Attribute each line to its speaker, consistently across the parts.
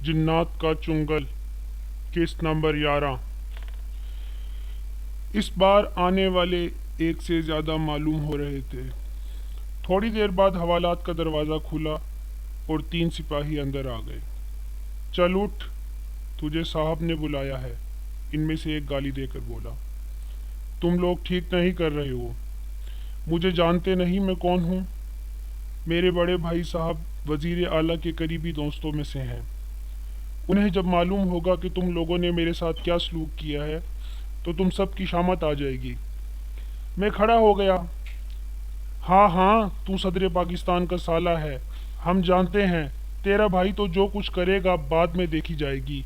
Speaker 1: जिन्नात का चुंगल किस्त नंबर 11। इस बार आने वाले एक से ज़्यादा मालूम हो रहे थे। थोड़ी देर बाद हवालात का दरवाज़ा खुला और 3 सिपाही अंदर आ गए। चल उठ, तुझे साहब ने बुलाया है, इनमें से एक गाली देकर बोला। तुम लोग ठीक नहीं कर रहे हो। मुझे जानते नहीं मैं कौन हूँ? मेरे बड़े भाई साहब वज़ीर आला के करीबी दोस्तों में से हैं। उन्हें जब मालूम होगा कि तुम लोगों ने मेरे साथ क्या सलूक किया है तो तुम सब की शामत आ जाएगी। मैं खड़ा हो गया। हाँ हाँ, तू सदर पाकिस्तान का साला है, हम जानते हैं। तेरा भाई तो जो कुछ करेगा बाद में देखी जाएगी।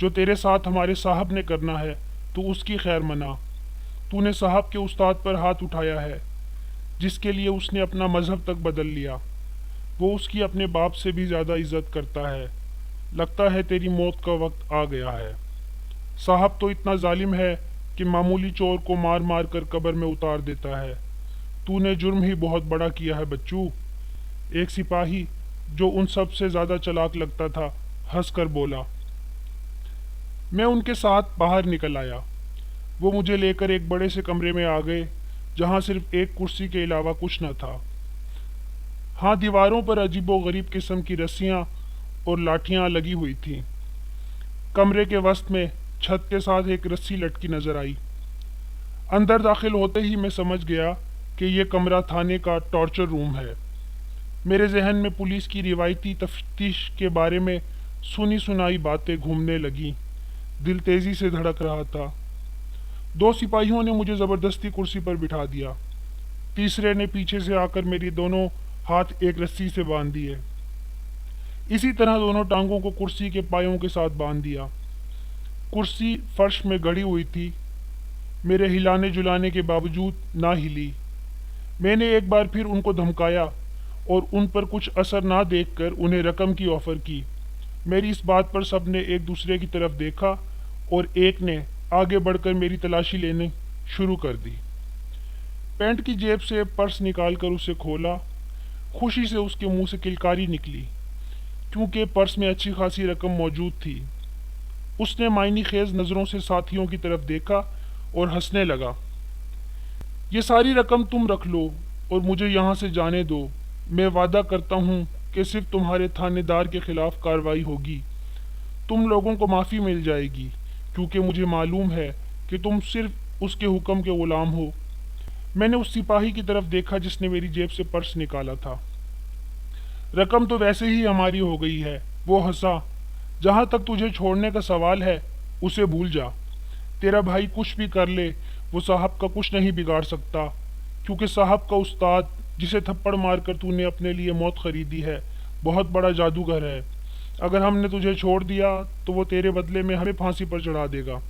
Speaker 1: जो तेरे साथ हमारे साहब ने करना है तो उसकी खैर मना। तूने साहब के उस्ताद पर हाथ उठाया है, जिसके लिए उसने अपना मजहब तक बदल लिया। वो उसकी अपने बाप से भी ज़्यादा इज्जत करता है। लगता है तेरी मौत का वक्त आ गया है। साहब तो इतना जालिम है कि मामूली चोर को मार मार कर कब्र में उतार देता है। तूने जुर्म ही बहुत बड़ा किया है बच्चू। एक सिपाही जो उन सब से ज़्यादा चालाक लगता था हंस कर बोला। मैं उनके साथ बाहर निकल आया। वो मुझे लेकर एक बड़े से कमरे में आ गए जहाँ सिर्फ एक कुर्सी के अलावा कुछ न था। हाँ, दीवारों पर अजीबो गरीब किस्म की रस्सियाँ और लाठियाँ लगी हुई थीं। कमरे के वस्त में छत के साथ एक रस्सी लटकी नजर आई। अंदर दाखिल होते ही मैं समझ गया कि यह कमरा थाने का टॉर्चर रूम है। मेरे जहन में पुलिस की रिवायती तफ्तीश के बारे में सुनी सुनाई बातें घूमने लगी। दिल तेजी से धड़क रहा था। 2 सिपाहियों ने मुझे ज़बरदस्ती कुर्सी पर बिठा दिया। तीसरे ने पीछे से आकर मेरी दोनों हाथ एक रस्सी से बांध दिए। इसी तरह दोनों टांगों को कुर्सी के पायों के साथ बांध दिया। कुर्सी फर्श में गड़ी हुई थी। मेरे हिलाने जुलाने के बावजूद ना हिली। मैंने एक बार फिर उनको धमकाया और उन पर कुछ असर ना देखकर उन्हें रकम की ऑफ़र की। मेरी इस बात पर सब ने एक दूसरे की तरफ देखा और एक ने आगे बढ़कर मेरी तलाशी लेने शुरू कर दी। पैंट की जेब से पर्स निकालकर उसे खोला। खुशी से उसके मुंह से किलकारी निकली, क्योंकि पर्स में अच्छी खासी रकम मौजूद थी। उसने मायनी खेज नज़रों से साथियों की तरफ देखा और हंसने लगा। ये सारी रकम तुम रख लो और मुझे यहाँ से जाने दो। मैं वादा करता हूँ कि सिर्फ तुम्हारे थानेदार के खिलाफ कार्रवाई होगी। तुम लोगों को माफ़ी मिल जाएगी, क्योंकि मुझे मालूम है कि तुम सिर्फ उसके हुक्म के ग़ुलाम हो। मैंने उस सिपाही की तरफ देखा जिसने मेरी जेब से पर्स निकाला था। रकम तो वैसे ही हमारी हो गई है, वो हंसा। जहाँ तक तुझे छोड़ने का सवाल है, उसे भूल जा। तेरा भाई कुछ भी कर ले, वो साहब का कुछ नहीं बिगाड़ सकता, क्योंकि साहब का उस्ताद, जिसे थप्पड़ मारकर तूने अपने लिए मौत खरीदी है, बहुत बड़ा जादूगर है। अगर हमने तुझे छोड़ दिया तो वो तेरे बदले में हमें फांसी पर चढ़ा देगा।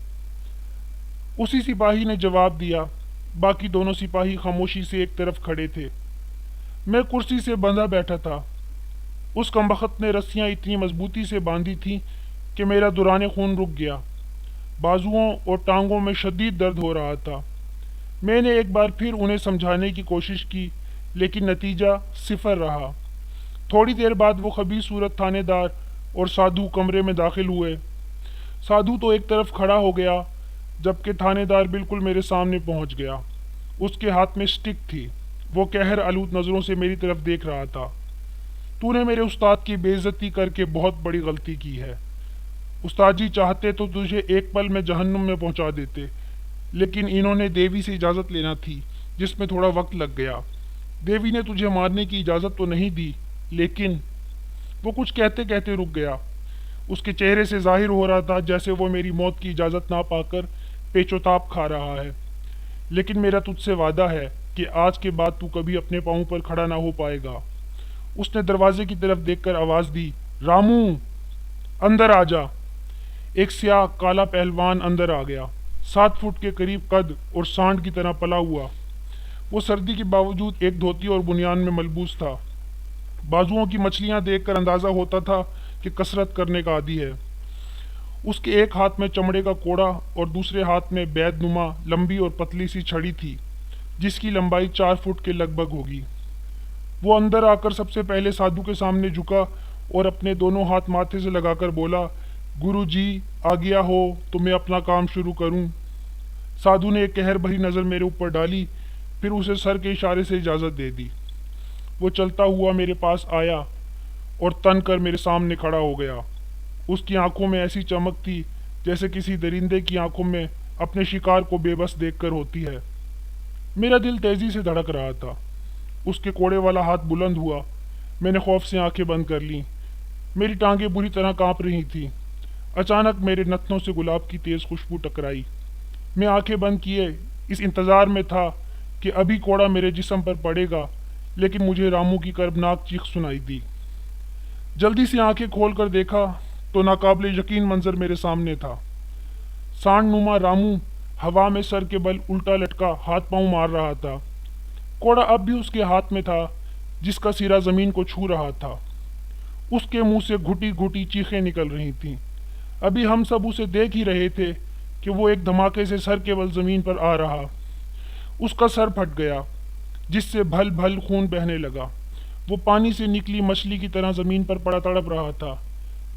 Speaker 1: उसी सिपाही ने जवाब दिया। बाकी दोनों सिपाही खामोशी से एक तरफ खड़े थे। मैं कुर्सी से बंधा बैठा था। उस कमबख्त ने रस्सियाँ इतनी मजबूती से बांधी थीं कि मेरा दुराने खून रुक गया। बाजुओं और टांगों में शदीद दर्द हो रहा था। मैंने एक बार फिर उन्हें समझाने की कोशिश की, लेकिन नतीजा सिफर रहा। थोड़ी देर बाद वो खबीस सूरत थानेदार और साधु कमरे में दाखिल हुए। साधु तो एक तरफ खड़ा हो गया, जबकि थानेदार बिल्कुल मेरे सामने पहुंच गया। उसके हाथ में स्टिक थी। वो कहर आलूद नज़रों से मेरी तरफ देख रहा था। तूने मेरे उस्ताद की बेइज्जती करके बहुत बड़ी गलती की है। उस्ताद जी चाहते तो तुझे एक पल में जहन्नुम में पहुंचा देते, लेकिन इन्होंने देवी से इजाज़त लेना थी, जिसमें थोड़ा वक्त लग गया। देवी ने तुझे मारने की इजाज़त तो नहीं दी, लेकिन वो कुछ कहते कहते रुक गया। उसके चेहरे से जाहिर हो रहा था जैसे वो मेरी मौत की इजाज़त ना पाकर पेचोताप खा रहा है। लेकिन मेरा तुझसे वादा है कि आज के बाद तू कभी अपने पाँव पर खड़ा ना हो पाएगा। उसने दरवाजे की तरफ देखकर आवाज़ दी, रामू, अंदर आ जा। एक स्याह काला पहलवान अंदर आ गया। 7 फुट के करीब कद और सांड की तरह पला हुआ। वो सर्दी के बावजूद एक धोती और बुनियान में मलबूस था। बाजुओं की मछलियां देखकर अंदाज़ा होता था कि कसरत करने का आदी है। उसके एक हाथ में चमड़े का कोड़ा और दूसरे हाथ में बैदनुमा लंबी और पतली सी छड़ी थी, जिसकी लंबाई 4 फुट के लगभग होगी। वो अंदर आकर सबसे पहले साधु के सामने झुका اور اپنے دونوں ہاتھ ماتھے سے لگا کر بولا، گرو جی آ گیا ہو تو میں اپنا کام شروع کروں؟ سادھو نے ایک قہر بھری نظر میرے اوپر ڈالی، پھر اسے سر کے اشارے سے اجازت دے دی۔ وہ چلتا ہوا میرے پاس آیا اور تن کر میرے سامنے کھڑا ہو گیا۔ اس کی آنکھوں میں ایسی چمک تھی جیسے کسی درندے کی آنکھوں میں اپنے شکار کو بے بس دیکھ کر ہوتی ہے۔ میرا دل تیزی سے دھڑک رہا تھا۔ اس کے کوڑے والا ہاتھ بلند ہوا۔ میں نے خوف سے آنکھیں بند کر لیں۔ میری ٹانگیں بری طرح کانپ رہی تھیں۔ اچانک میرے نتنوں سے گلاب کی تیز خوشبو ٹکرائی۔ میں آنکھیں بند کیے اس انتظار میں تھا کہ ابھی کوڑا میرے جسم پر پڑے گا، لیکن مجھے رامو کی کربناک چیخ سنائی دی۔ جلدی سے آنکھیں کھول کر دیکھا تو ناقابل یقین منظر میرے سامنے تھا۔ سانڈ نما رامو ہوا میں سر کے بل الٹا لٹکا ہاتھ پاؤں مار رہا تھا۔ کوڑا اب بھی اس کے ہاتھ میں تھا جس کا سرا زمین کو چھو رہا تھا۔ اس کے منہ سے گھٹی گھٹی چیخیں نکل رہی تھیں۔ ابھی ہم سب اسے دیکھ ہی رہے تھے کہ وہ ایک دھماکے سے سر کے بل زمین پر آ رہا۔ اس کا سر پھٹ گیا جس سے بھل بھل خون بہنے لگا۔ وہ پانی سے نکلی مچھلی کی طرح زمین پر پڑا تڑپ رہا تھا۔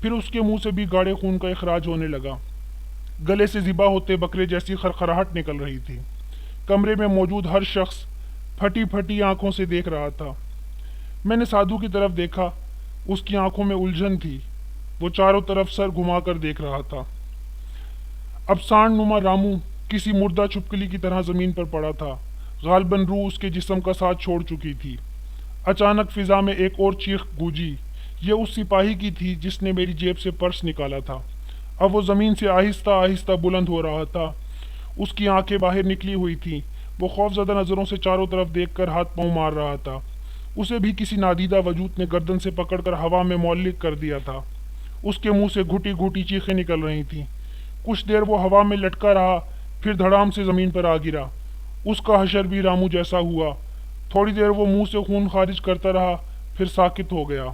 Speaker 1: پھر اس کے منہ سے بھی گاڑھے خون کا اخراج ہونے لگا۔ گلے سے ذبح ہوتے بکرے جیسی خرخراہٹ نکل رہی تھی۔ کمرے میں موجود ہر شخص پھٹی پھٹی آنکھوں سے دیکھ رہا تھا۔ میں نے سادھو کی طرف دیکھا۔ اس کی آنکھوں میں الجھن تھی۔ وہ چاروں طرف سر گھما کر دیکھ رہا تھا۔ اب سانڈ نما رامو کسی مردہ چھپکلی کی طرح زمین پر پڑا تھا۔ غالباً روح اس کے جسم کا ساتھ چھوڑ چکی تھی۔ اچانک فضا میں ایک اور چیخ گونجی۔ یہ اس سپاہی کی تھی جس نے میری جیب سے پرس نکالا تھا۔ اب وہ زمین سے آہستہ آہستہ بلند ہو رہا تھا۔ اس کی آنکھیں باہر نکلی ہوئی تھیں۔ وہ خوفزدہ نظروں سے چاروں طرف دیکھ کر ہاتھ پاؤں مار رہا تھا۔ اسے بھی کسی نادیدہ وجود نے گردن سے پکڑ کر ہوا میں معلق کر دیا تھا۔ اس کے منہ سے گھٹی گھٹی چیخیں نکل رہی تھیں۔ کچھ دیر وہ ہوا میں لٹکا رہا، پھر دھڑام سے زمین پر آ گرا۔ اس کا حشر بھی رامو جیسا ہوا۔ تھوڑی دیر وہ منہ سے خون خارج کرتا رہا، پھر ساکت ہو گیا۔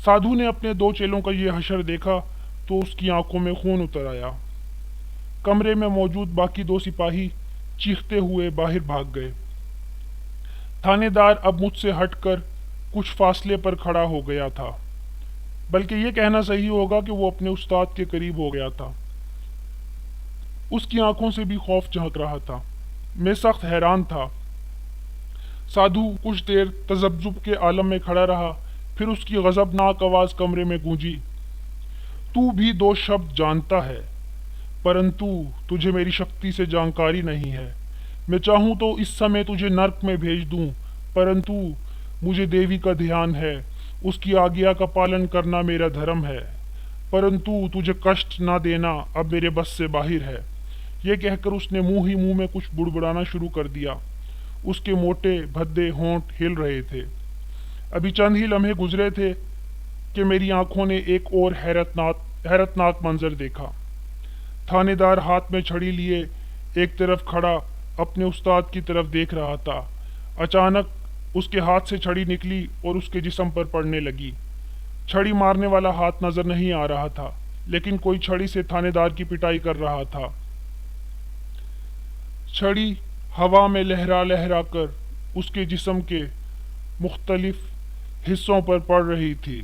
Speaker 1: سادھو نے اپنے دو چیلوں کا یہ حشر دیکھا تو اس کی آنکھوں میں خون اتر آیا۔ کمرے میں موجود باقی دو سپاہی چیختے ہوئے باہر بھاگ گئے۔ تھانے دار اب مجھ سے ہٹ کر کچھ فاصلے پر کھڑا ہو گیا تھا، بلکہ یہ کہنا صحیح ہوگا کہ وہ اپنے استاد کے قریب ہو گیا تھا۔ اس کی آنکھوں سے بھی خوف جھانک رہا تھا۔ میں سخت حیران تھا۔ سادھو کچھ دیر تذبذب کے عالم میں کھڑا رہا، پھر اس کی غضبناک آواز کمرے میں گونجی۔ تو بھی دو شبد جانتا ہے، پرنتو تجھے میری شکتی سے جانکاری نہیں ہے۔ میں چاہوں تو اس سمے تجھے نرک میں بھیج دوں، پرنتو مجھے دیوی کا دھیان ہے، اس کی آگیا کا پالن کرنا میرا دھرم ہے، پرنتو تجھے کشٹ نہ دینا اب میرے بس سے باہر ہے۔ یہ کہہ کر اس نے منہ ہی منہ میں کچھ بڑبڑانا شروع کر دیا۔ اس کے موٹے بھدے ہونٹ ہل رہے تھے۔ ابھی چند ہی لمحے گزرے تھے کہ میری آنکھوں نے ایک اور حیرتناک منظر دیکھا۔ تھانے دار ہاتھ میں چھڑی لیے ایک طرف کھڑا اپنے استاد کی طرف دیکھ رہا تھا۔ اچانک اس کے ہاتھ سے چھڑی نکلی اور اس کے جسم پر پڑنے لگی۔ چھڑی مارنے والا ہاتھ نظر نہیں آ رہا تھا، لیکن کوئی چھڑی سے تھانے دار کی پٹائی کر رہا تھا۔ چھڑی ہوا میں لہرا لہرا کر اس کے جسم کے مختلف حصوں پر پڑ رہی تھی۔